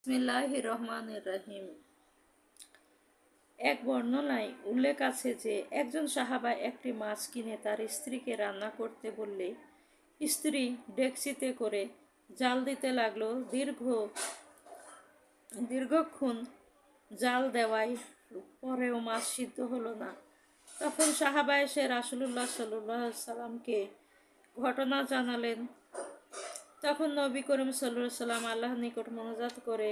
বিসমিল্লাহির রহমানির রহিম। এক বর্ণনায় উল্লেখ আছে যে একজন সাহাবা একটি মাছ কিনে তার স্ত্রীকে রান্না করতে বললে স্ত্রী ডেকচিতে করে জাল দিতে লাগলো। দীর্ঘক্ষণ জাল দেওয়ায় পরেও মাছ সিদ্ধ হলো না। তখন সাহাবা এসে রাসূলুল্লাহ সাল্লাল্লাহু আলাইহি সাল্লামকে ঘটনা জানালেন। তখন নবী করিম সাল্লাল্লাহু আলাইহি সাল্লাম আল্লাহর নিকট মোনাজাত করে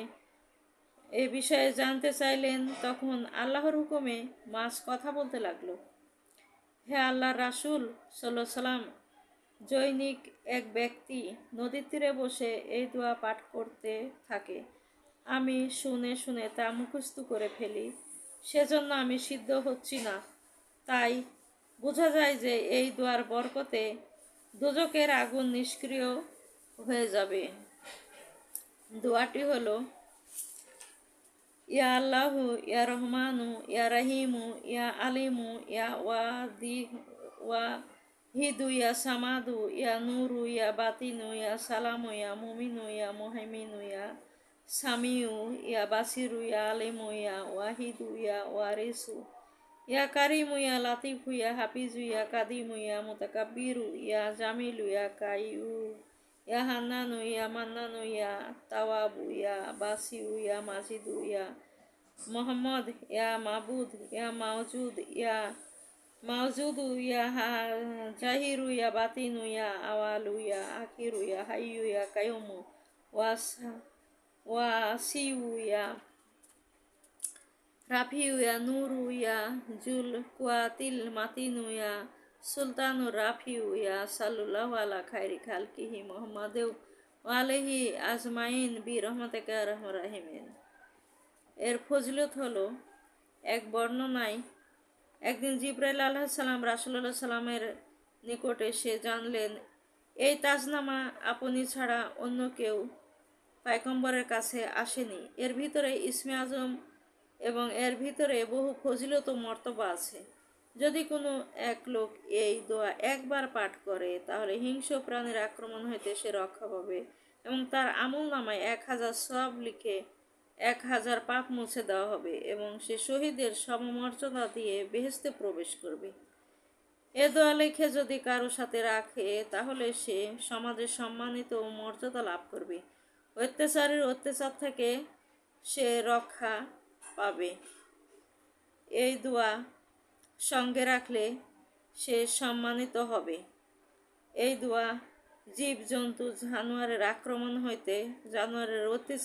এ বিষয়ে জানতে চাইলেন। তখন আল্লাহর হুকুমে মাছ কথা বলতে লাগলো, হে আল্লাহর রাসূল সাল্লাল্লাহু আলাইহি সাল্লাম, জৈনিক এক ব্যক্তি নদীর তীরে বসে এই দোয়া পাঠ করতে থাকে। আমি শুনে শুনে তা মুখস্থ করে ফেলি, সেজন্য আমি সিদ্ধ হচ্ছি না। তাই বোঝা যায় যে এই দোয়ার বরকতে দোজখের আগুন নিষ্ক্রিয় হয়ে যাবে। দোয়াটি হলো, ইয়া আল্লাহু ইয়া রহমানু ইয়া রাহিমু ইয়া আলিমু ইয়া ওয়াহিদু ইয়া সামাদু ইয়া নূরু ইয়া বাতিনু ইয়া সালামু ইয়া মুমিনু ইয়া মুহাইমিনু ইয়া সামিউ ইয়া বাসিরু ইয়া আলিমু ইয়া ওয়াহিদু ইয়া ওয়ারিসু ইয়া কারিমু ইয়া লাতিফু ইয়া হাফিজু ইয়া কাদিমু ইয়া মুতাকাব্বিরু ইয়া জামিলু ইয়া কাইয়ু ইয়া হান্নানু ইয়া মান্নানু ইয়া তাওয়াবু ইয়া বাসিউ ইয়া মাজিদু ইয়া মোহাম্মদ ইয়া মাবুদ ইয়া মাওজুদু ইয়া জাহিরু ইয়া বাতিনু ইয়া আওয়ালু ইয়া আখিরু ইয়া হাইয়ু ইয়া কাইয়ুমু ওয়াসিউ ইয়া রাফিউ ইয়া নূরু ইয়া জুল কুয়াতিল মাতিনু ইয়া সুলতানুর রাফিউ ইয়া সাল্লাল্লাহু আলা খাইরি খালকিহি মুহাম্মাদু ওয়া আলাইহি আজমাইন বি রহমাতিকা ইয়া আরহামার রাহিমিন। এর ফজিলত হলো, এক বর্ণনায় একদিন জিবরাইল আলাইহিস সালাম রাসূলুল্লাহ সাল্লামের নিকট এসে জানলেন, এই তাজনামা আপনি ছাড়া অন্য কেউ পয়গম্বরের কাছে আসেনি। এর ভিতরে ইসমে আজম এবং এর ভিতরে বহু ফজিলত ও মর্তবা আছে। যদি কোনো এক লোক এই দোয়া একবার পাঠ করে তাহলে হিংস্র প্রাণীর আক্রমণ হইতে সে রক্ষা পাবে এবং তার আমলনামায় 1000 সওয়াব লিখে 1000 পাপ মুছে দেওয়া হবে এবং সে শহীদের সমমর্যাদা দিয়ে বেহেশতে প্রবেশ করবে। এ দোয়া লিখে যদি কারো সাথে রাখে তাহলে সে সমাজে সম্মানিত ও মর্যাদা লাভ করবে। অত্যাচারীর অত্যাচার থেকে সে রক্ষা পাবে। এই দোয়া সঙ্গে রাখলে সে সম্মানিত হবে। এই দোয়া জীবজন্তু জানোয়ারের আক্রমণ হইতে, জানোয়ারের অত্যাচার